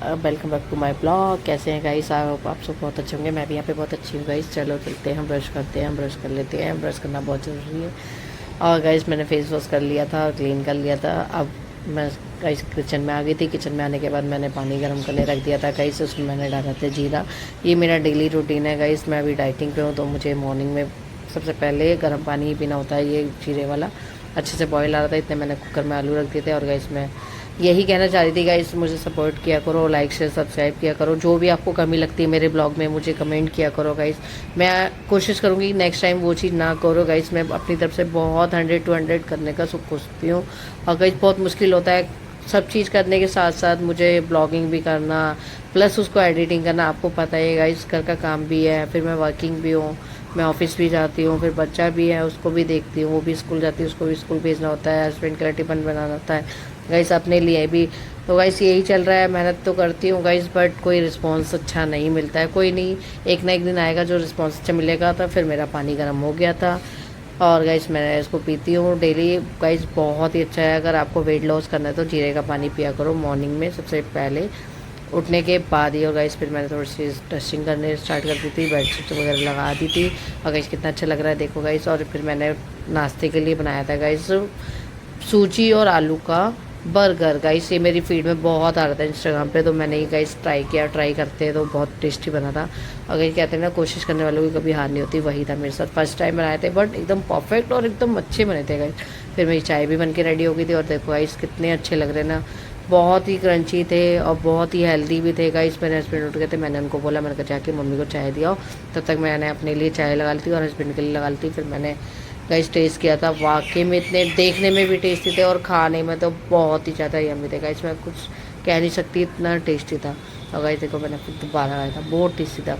Welcome back to my blog. कैसे हैं guys? आप सब बहुत अच्छे होंगे। मैं भी यहाँ पे बहुत अच्छी हूँ गाइस। चलो चलते हैं, ब्रश करते हैं, ब्रश कर लेते हैं। ब्रश करना बहुत ज़रूरी है। और गाइस मैंने फेस वॉश कर लिया था, क्लीन कर लिया था। अब मैं गाइस किचन में आ गई थी। किचन में आने के बाद मैंने पानी गर्म करने रख दिया था गाइस। उसमें मैंने डाला था जीरा। ये मेरा डेली रूटीन है गाइस। मैं अभी डाइटिंग पे हूँ तो मुझे मॉर्निंग में सबसे पहले गर्म पानी ही पीना होता है। ये जीरे वाला अच्छे से बॉईल आ रहा था, इतने मैंने कुकर में आलू रख दिए थे। और गाइस मैं यही कहना चाह रही थी गाइस, मुझे सपोर्ट किया करो, लाइक शेयर सब्सक्राइब किया करो। जो भी आपको कमी लगती है मेरे ब्लॉग में मुझे कमेंट किया करो गाइस। मैं कोशिश करूँगी नेक्स्ट टाइम वो चीज़ ना करो गाइस। मैं अपनी तरफ से बहुत 100 to 100 करने का सोचती हूँ। और गाइस बहुत मुश्किल होता है सब चीज़ करने के साथ साथ मुझे ब्लॉगिंग भी करना, प्लस उसको एडिटिंग करना। आपको पता है गाइस, घर का काम भी है, फिर मैं वर्किंग भी हूँ, मैं ऑफिस भी जाती हूँ, फिर बच्चा भी है उसको भी देखती हूँ, वो भी स्कूल जाती है, उसको भी स्कूल भेजना होता है, हस्बैंड के लिए टिफिन बनाना होता है गाइस, अपने लिए भी। तो गाइस यही चल रहा है, मेहनत तो करती हूँ गाइस, बट कोई रिस्पॉन्स अच्छा नहीं मिलता है। कोई नहीं, एक ना एक दिन आएगा जो रिस्पॉन्स अच्छा मिलेगा। तो फिर मेरा पानी गर्म हो गया था और गाइस मैं इसको पीती हूँ डेली गाइस। बहुत ही अच्छा है। अगर आपको वेट लॉस करना है तो जीरे का पानी पिया करो मॉर्निंग में सबसे पहले उठने के बाद ही। और गाइस फिर मैंने थोड़ी सी डस्टिंग करने स्टार्ट कर दी थी, बेडशीट वगैरह लगा दी थी। और गाइस कितना अच्छा लग रहा है देखो गाइस। और फिर मैंने नाश्ते के लिए बनाया था गाइस सूजी और आलू का बर्गर गाइस। ये मेरी फीड में बहुत आ रहा था इंस्टाग्राम पे, तो मैंने ही गाइस ट्राई किया। ट्राई करते हैं तो बहुत टेस्टी बना था। और ये कहते हैं ना, कोशिश करने वालों की कभी हार नहीं होती, वही था मेरे साथ। फर्स्ट टाइम बनाए थे बट एकदम परफेक्ट और एकदम अच्छे बने थे गाइस। फिर मेरी चाय भी बन के रेडी हो गई थी और देखो गाइस कितने अच्छे लग रहे ना, बहुत ही क्रंची थे और बहुत ही हेल्दी भी थे गाइस। मेरे हस्बैंड उठ गए थे, मैंने उनको बोला, मैंने कहा जाके मम्मी को चाय दिया। तब तक मैंने अपने लिए चाय लगा ली थी और हस्बैंड के लिए लगा ली थी। फिर मैंने गाइस टेस्ट किया था, वाकई में इतने देखने में भी टेस्टी थे और खाने में तो बहुत ही ज़्यादा यम्मी थे गाइस। मैं कुछ कह नहीं सकती, इतना टेस्टी था। और गाइस देखो मैंने फिर दोबारा खाया था, बहुत टेस्टी था।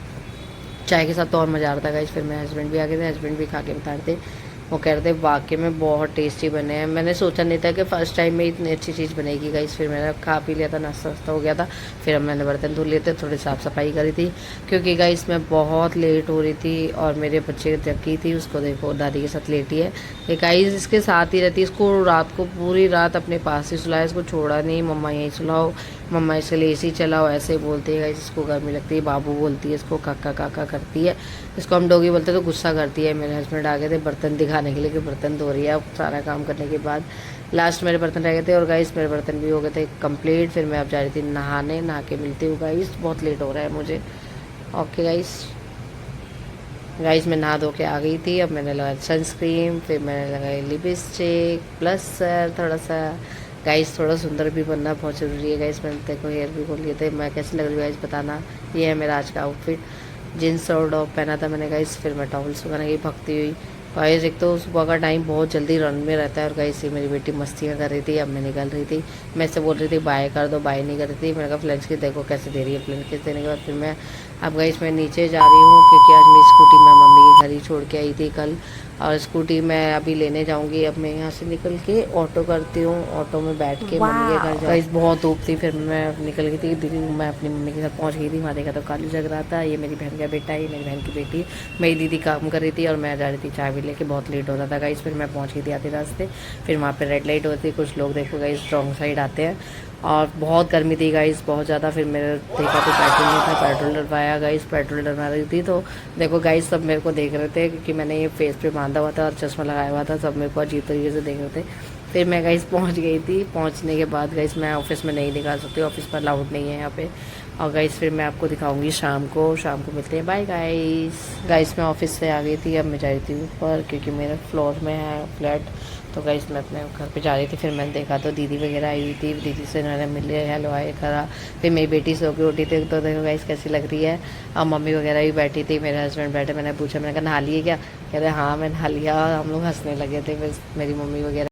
चाय के साथ तो और मज़ा आ रहा था गाइस। फिर मेरे हस्बैंड भी आ गए थे, हस्बैंड भी खा के बता रहे थे, वो कह रहे थे वाकई में बहुत टेस्टी बने हैं। मैंने सोचा नहीं था कि फ़र्स्ट टाइम में इतनी अच्छी चीज़ बनेगी गाइस। फिर मैंने खा पी लिया था, नाश्ता वास्ता हो गया था। फिर अब मैंने बर्तन धुल लिए थे, थोड़ी साफ़ सफाई करी थी क्योंकि गाइस मैं बहुत लेट हो रही थी और मेरे बच्चे जगी थी, उसको देखो दादी के साथ लेटी है। ये गाइस इसके साथ ही रहती है, इसको रात को पूरी रात अपने पास ही सुलाया, इसको छोड़ा नहीं। मम्मा यहीं सुलाओ, मम्मा इसके लिए एसी चलाओ, ऐसे बोलती है गाइस। इसको गर्मी लगती है, बाबू बोलती है, इसको काका काका करती है। इसको हम डॉगी बोलते तो गुस्सा करती है। मेरे हस्बैंड आ गए थे बर्तन दिखाने के लिए कि बर्तन धो रही है। अब सारा काम करने के बाद लास्ट मेरे बर्तन रह गए थे और गाइस मेरे बर्तन भी हो गए थे कंप्लीट। फिर मैं अब जा रही थी नहाने, नहा के मिलती हूँ गाइस, बहुत लेट हो रहा है मुझे। ओके गाइस, गाइस मैं नहा धो के आ गई थी। अब मैंने लगाया सनस्क्रीन, फिर मैंने लगाई लिपस्टिक, ब्लशर थोड़ा सा। गाइस थोड़ा सुंदर भी बनना बहुत ज़रूरी है गाइस। मैंने देखो हेयर भी खोल लिए थे। मैं कैसी लग रही हूँ गाइस बताना। ये है मेरा आज का आउटफिट, जीन्स और टॉप पहना था मैंने गाइस। फिर मैं टॉवल सुखाने गई भगती हुई गाइस। एक तो सुबह का टाइम बहुत जल्दी रन में रहता है और गाइस ये मेरी बेटी मस्तियाँ कर रही थी। अब मैं निकल रही थी, मैं से बोल रही थी बाय कर दो, बाय नहीं कर रही थी। मैंने कहा फ्लेंच किस देखो कैसे दे रही है। फ्लेंच किस देने के बाद फिर मैं अब गाइस मैं नीचे जा रही हूँ क्योंकि आज मेरी स्कूटी मैं मम्मी के घर ही छोड़ के आई थी कल। और स्कूटी मैं अभी लेने जाऊंगी। अब मैं यहाँ से निकल के ऑटो करती हूँ, ऑटो में बैठ के मम्मी के घर गाइस। बहुत धूप थी, फिर मैं निकल गई थी दिल्ली। मैं अपनी मम्मी के घर पहुँच गई थी, वहाँ देखा तो काली जग रहा था। ये मेरी बहन का बेटा है, ये मेरी बहन की बेटी। मेरी दीदी काम कर रही थी और मैं जा रही थी चाय भी लेके, बहुत लेट हो रहा था गाइस। फिर मैं पहुँच गई थी आधे रास्ते। फिर वहाँ पर रेड लाइट होती है, कुछ लोग देखो गाइस रॉन्ग साइड आते हैं और बहुत गर्मी थी गाइस, बहुत ज़्यादा। फिर मैंने देखा तो पेट्रोल नहीं था, पेट्रोल डलवाया गाइस। पेट्रोल डलवा रही थी तो देखो गाइस सब मेरे को देख रहे थे क्योंकि मैंने ये फेस पे बांधा हुआ था और चश्मा लगाया हुआ था। सब मेरे को अजीब तरीके से देख रहे थे। फिर मैं गाइस पहुंच गई थी। पहुंचने के बाद गाइस मैं ऑफिस में नहीं दिखा सकती, ऑफिस पर अलाउड नहीं है यहाँ पे। और गाइस फिर मैं आपको दिखाऊंगी शाम को, शाम को मिलते हैं। Bye guys. गाइस मैं ऑफिस से आ गई थी, अब मैं जा रही थी ऊपर क्योंकि मेरे फ्लोर में है फ्लैट। तो गाइस मैं अपने घर पे जा रही थी। फिर मैंने देखा तो दीदी वगैरह आई हुई थी, दीदी से मैंने मिले, हेलो हाय करा। फिर मेरी बेटी सो के उठी थी तो देखो गाइस कैसी लग रही है। और मम्मी वगैरह भी बैठी थी, मेरे हस्बैंड बैठे। मैंने पूछा, मैंने कहा नहा लिए क्या? कह रहे हाँ मैं नहा लिया। और हम लोग हंसने लगे थे फिर मेरी मम्मी वगैरह।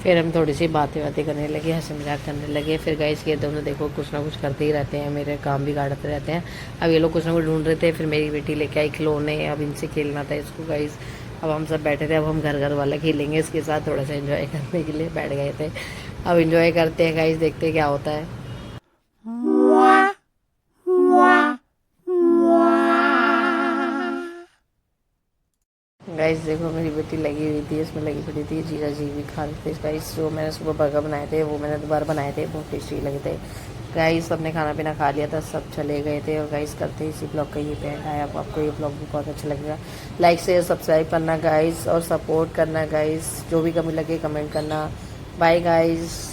फिर हम थोड़ी सी बातें बातें करने लगे, हंसी मजाक करने लगे। फिर गाइस ये दोनों देखो कुछ ना कुछ करते ही रहते हैं, मेरे काम भी गाड़ते रहते हैं। अब ये लोग कुछ ना कुछ ढूंढ रहे थे। फिर मेरी बेटी लेके आई खिलौने, अब इनसे खेलना था इसको गाइस। अब हम सब बैठे थे, अब हम घर घर वाला खेलेंगे इसके साथ, थोड़ा सा एंजॉय करने के लिए बैठ गए थे। अब एंजॉय करते हैं गाइस, देखते हैं क्या होता है। गाइस देखो मेरी बेटी लगी हुई थी, इसमें लगी पड़ी थी। जीजा जी भी खा रहे थे गाइस। जो मैंने सुबह बर्गर बनाए थे वो मैंने दोबारा बनाए थे, बहुत टेस्टी लगे थे। गाइस सबने खाना पीना खा लिया था, सब चले गए थे। और गाइस करते ही इसी ब्लॉग का ये एंड आया। आपको ये ब्लॉग भी बहुत अच्छा लगेगा। लाइक शेयर सब्सक्राइब करना गाइस और सपोर्ट करना गाइस। जो भी कमी लगे कमेंट करना। Bye guys.